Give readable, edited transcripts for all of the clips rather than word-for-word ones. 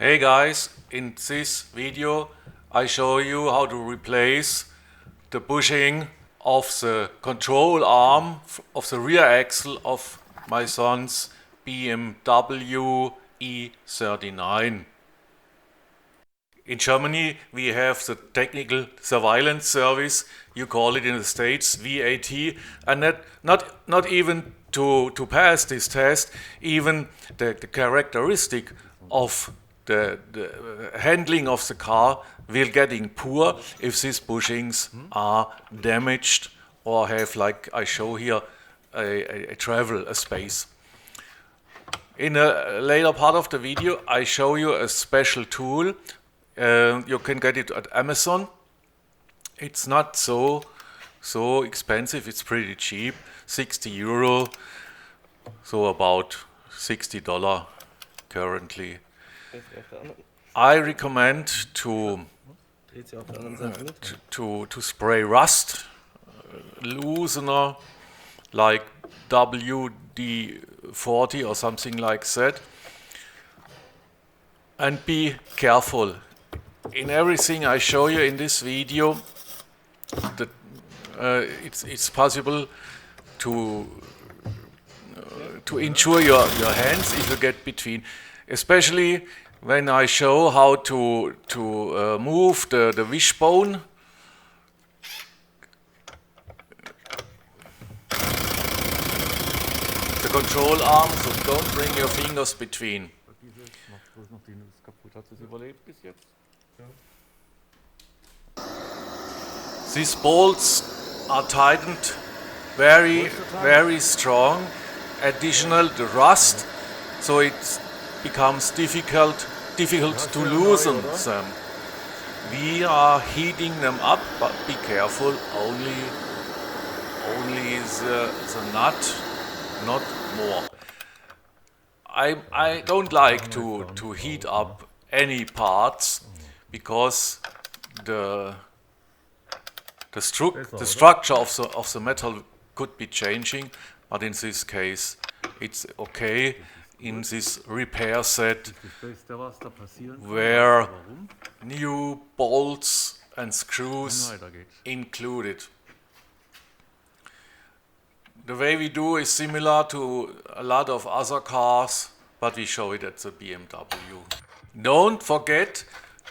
Hey guys, in this video I show you how to replace the bushing of the control arm of the rear axle of my son's BMW E39. In Germany we have the Technical Surveillance Service, you call it in the States VAT, and not even to pass this test, even the characteristic of the handling of the car will getting poor if these bushings are damaged or have, like I show here, a travel space. In a later part of the video I show you a special tool. You can get it at Amazon. It's not so expensive, it's pretty cheap, 60 euro, so about $60 currently. I recommend to spray rust loosener like WD-40 or something like that, and be careful. In everything I show you in this video, it's possible to injure your hands if you get between, especially when I show how to move the wishbone. The control arm, so don't bring your fingers between. These bolts are tightened very strong. Additional the rust, so it becomes difficult to loosen them. We are heating them up, but be careful, only the nut, not more. I don't like to heat up any parts because the structure of the metal could be changing, but in this case it's okay in this repair set where new bolts and screws included. The way we do is similar to a lot of other cars, but we show it at the BMW. Don't forget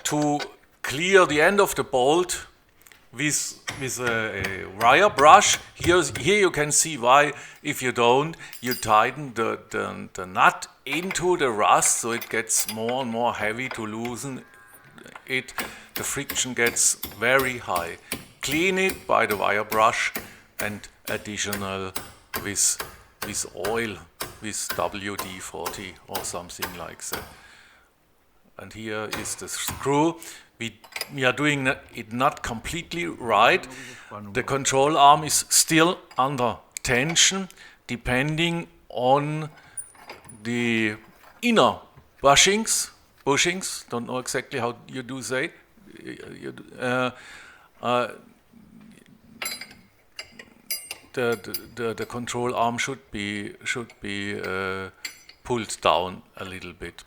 to clear the end of the bolt with a wire brush. Here you can see why. If you don't, you tighten the nut into the rust, so it gets more and more heavy to loosen it. The friction gets very high. Clean it by the wire brush and additional with oil, with WD-40 or something like that. And here is the screw. We are doing it not completely right. The control arm is still under tension, depending on the inner bushings, don't know exactly how you do say. The control arm should be pulled down a little bit.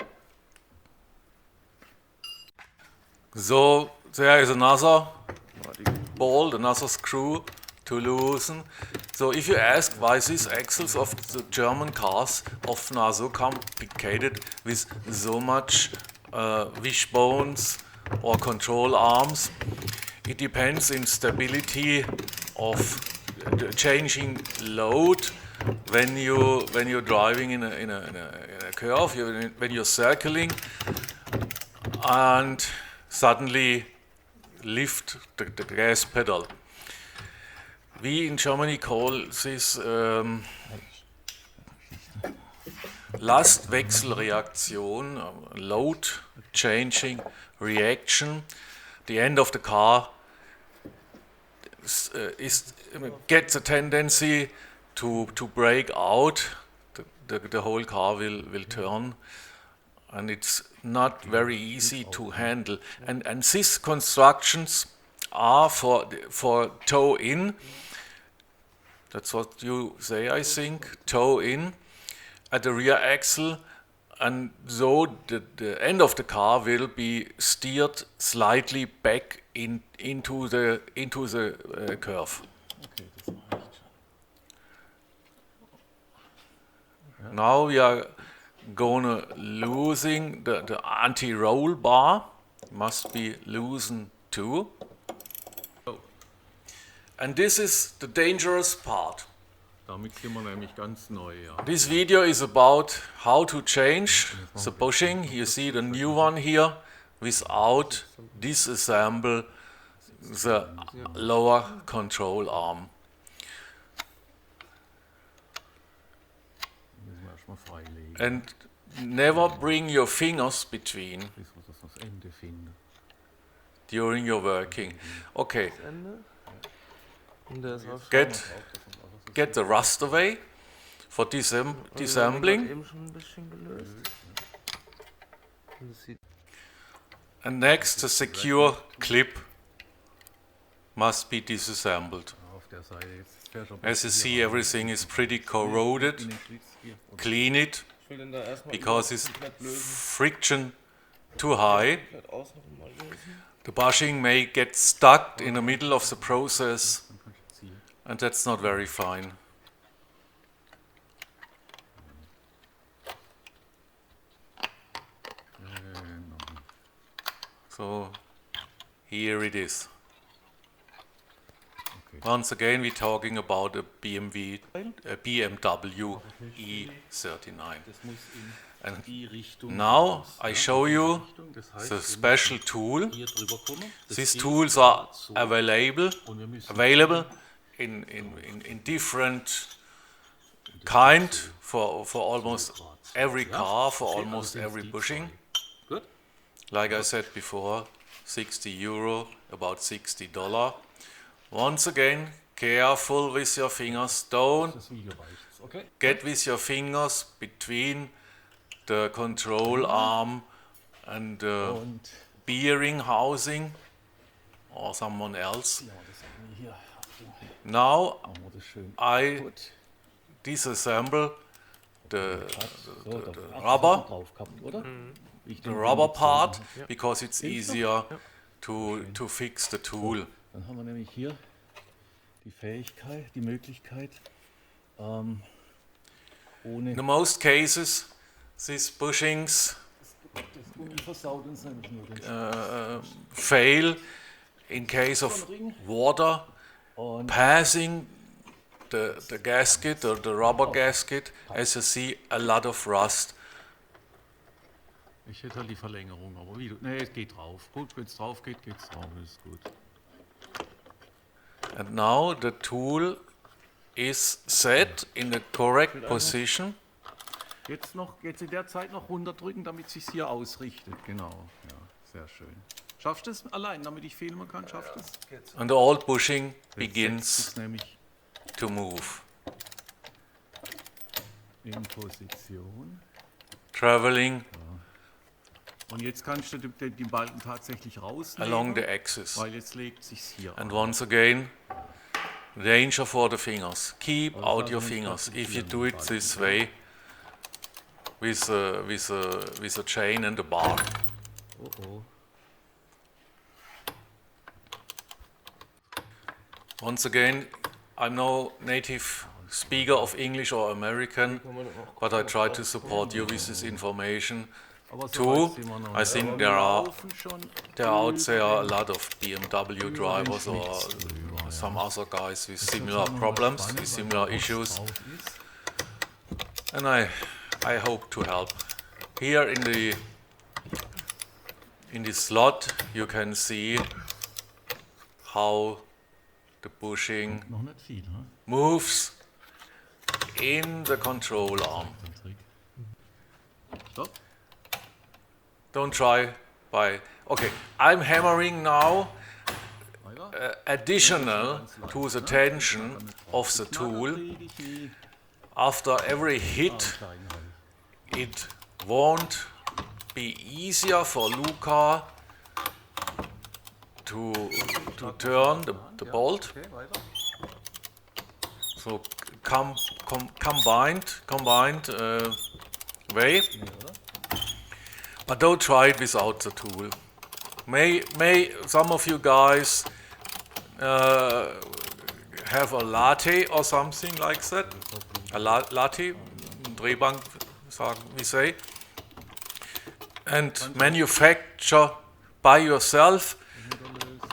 So there is another bolt, another screw to loosen. So if you ask why these axles of the German cars often are so complicated with so much wishbones or control arms, it depends in stability of the changing load when you're driving in a curve, when you're circling and suddenly lift the gas pedal. We in Germany call this Lastwechselreaktion, load changing reaction. The end of the car gets a tendency to break out. The whole car will turn, and it's not very easy to handle. And these constructions are for toe in. That's what you say, I think, toe in at the rear axle, and so the end of the car will be steered slightly back into the curve. Okay, das reicht schon. Now we are gonna losing the anti-roll bar, must be loosened too. And this is the dangerous part. Damit sind wir nämlich ganz neu, ja. This video is about how to change the bushing. You see the new one here without disassemble the lower control arm. Müssen wir erstmal freilegen, And never bring your fingers between bis wir das Ende finden. during your working. Okay, Ende. Und der ist auch get the rust away for disassembling. eben schon ein bisschen gelöst. Und es sieht And next, the secure clip must be disassembled. Auf der Seite jetzt fährt schon As you see, everything is pretty corroded. in den Schlitz hier. Clean it ich will den da erstmal because it's komplett lösen. friction too high. Komplett außen mal lösen. The bushing may get stuck in the middle of the process, Dann kannst du ziehen. and that's not very fine. Genau. So here it is. Okay. Once again, we're talking about a BMW E39. Das muss in And die Richtung. now raus, I ja, show in die you Richtung. Das heißt, the wir special tool. müssen hier drüber kommen. Das These geht tools are so. available Und wir müssen in different kind for almost every car, for almost every bushing. Gut. Like I said before, 60 euro, about $60. Once again, careful with your fingers. Don't Das Video reicht. Okay. get with your fingers between the control arm and the Und bearing housing or someone else. ja, das haben wir hier. Achtung, Now machen wir das schön. I Gut. disassemble the So, da hast du rubber, drauf gehabt, oder? Ich the denke, rubber mit so- part, Ja. because it's Findest du? easier to fix the tool. Dann haben wir nämlich hier die Fähigkeit, die Möglichkeit, ohne In most cases, these bushings das Gummi versaut uns nämlich nur den fail in case of water Und passing the gasket or the rubber gasket. As you see, a lot of rust. ich hätte halt die Verlängerung, aber wie du. Ne, es geht drauf. Gut, wenn es drauf geht, geht's drauf, das ist gut. And now the tool is set in the correct position. Jetzt in der Zeit noch runterdrücken, damit es sich hier ausrichtet. Genau, ja, sehr schön. Schaffst du es allein, damit ich filmen kann? Schaffst du es? And the old bushing Jetzt setzt begins es nämlich to move, in Position. traveling Und jetzt kannst du den Balken tatsächlich rausnehmen, along the axis. weil jetzt legt sich hier And an. once again, danger for the fingers. Keep Also out das your muss fingers. passieren, If you do it Balken. this way, with a chain and a bar. Oh oh. Once again, I'm no native speaker of English or American, but I try to support you with this information. Aber so Two, weit sind wir noch I nicht. think Aber there wir are laufen schon out there a lot of BMW drivers or drüber, ja. some other guys with Das similar ist auch noch problems, spannend, with weil similar da was issues, drauf ist. and I hope to help. Here in the slot you can see how the bushing Noch nicht viel, ne? moves in the control arm. Der Trick. Stopp. Don't try by. Okay, I'm hammering now Weiter. additional to the tension of the tool. Kriege ich nie After every hit, klein halt. it won't be easier for Luca to turn the bolt. Okay, weiter. So combined way. Nee, oder? But don't try it without the tool. May some of you guys have a latte or something like that. A latte, Drehbank, sagen we say, and manufacture by yourself.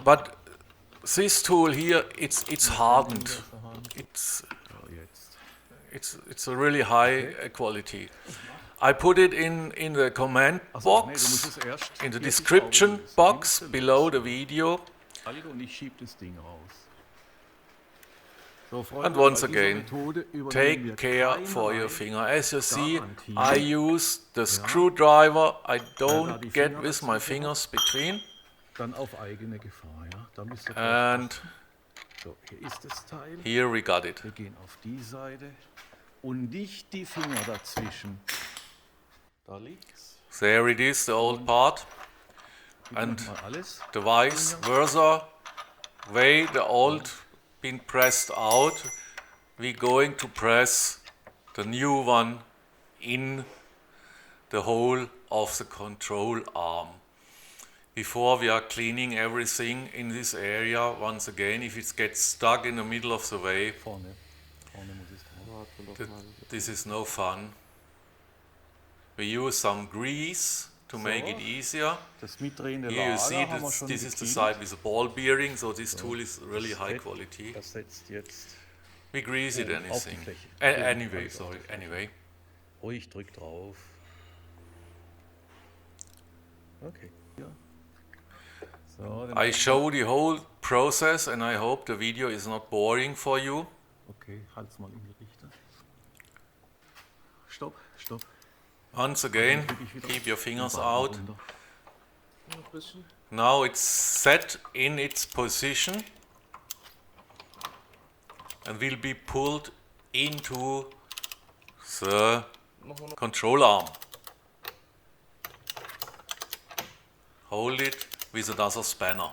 But this tool here, it's hardened. It's a really high quality. I put it in the comment box, in the description box below the video. Und ich schiebe das Ding raus. So, Freunde, And once bei dieser again, Methode übernehmen take wir care for keinerlei your finger. As you see, Garantie. I use the screwdriver. I da don't die get Finger with my dazwischen fingers between. Dann auf eigene Gefahr, ja. Da müsst ihr And so, hier ist das Teil. here we got it. Wir gehen auf die Seite und nicht die Finger dazwischen. Da liegt's. There it is, the old part. And Mal alles. the vice versa way the old been pressed out, we going to press the new one in the hole of the control arm. Before we are cleaning everything in this area, once again, if it gets stuck in the middle of the way, Vorne. Vorne muss es drauf. this is no fun. We use some grease to make it easier. Das mitdrehende Here you Lager see haben wir schon this is the geklebt. side with the ball bearing, so this tool is really high quality. Das setzt jetzt We grease it auf die anything. Fläche. Anyway, sorry, anyway. Ruhig, drück drauf. Okay. Ja. So, dann I show the whole process and I hope the video is not boring for you. okay, halt's mal in die Richtung. Stopp, stopp. Once again, keep your fingers out. Now it's set in its position and will be pulled into the control arm. Hold it with another spanner.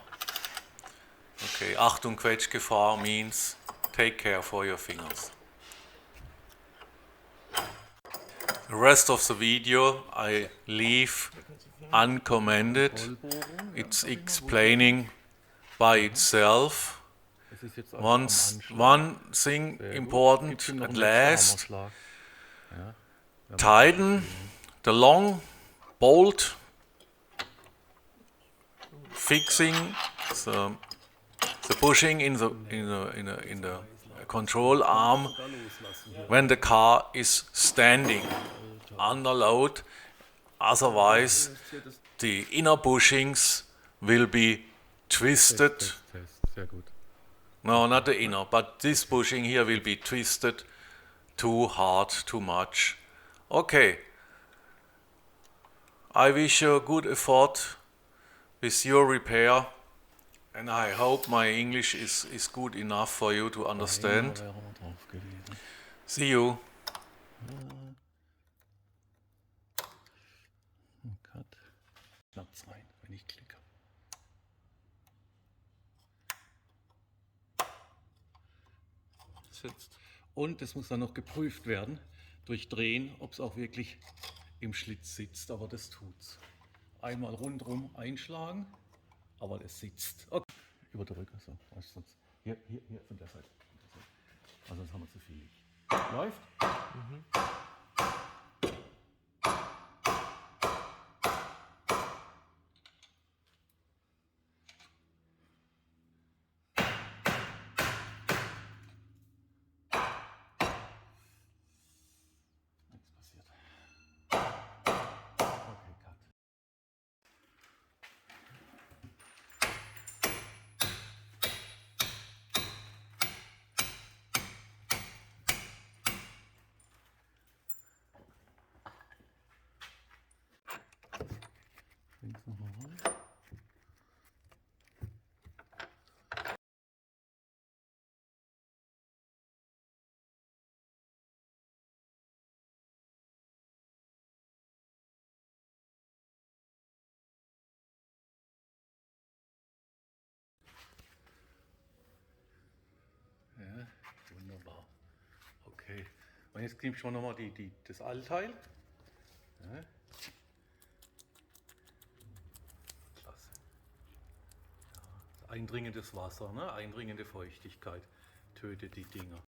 Okay, Achtung, Quetschgefahr means take care for your fingers. The rest of the video I leave uncommented. It's explaining by itself. Das ist jetzt One thing important at last, tighten the long bolt fixing the bushing in the control arm when the car is standing under load. Otherwise, the inner bushings will be twisted. Sehr gut. No, not the inner, but this bushing here will be twisted too hard, too much. Okay. I wish you a good effort with your repair, and I hope my English is good enough for you to understand. See you. Cut. Schnappt's rein, wenn ich klicke. Sitzt. Und es muss dann noch geprüft werden, durch Drehen, ob es auch wirklich im Schlitz sitzt, aber das tut's. Einmal rundherum einschlagen, aber es sitzt. Okay. Über der Rücken, so. Sonst hier von der Seite. Also sonst haben wir zu viel. Läuft? Nichts passiert. Okay, cut. Links nochmal rein. Ja, wunderbar. Okay. Und jetzt nehmen wir nochmal das Allteil. Ja. Eindringendes Wasser, ne? Eindringende Feuchtigkeit tötet die Dinger.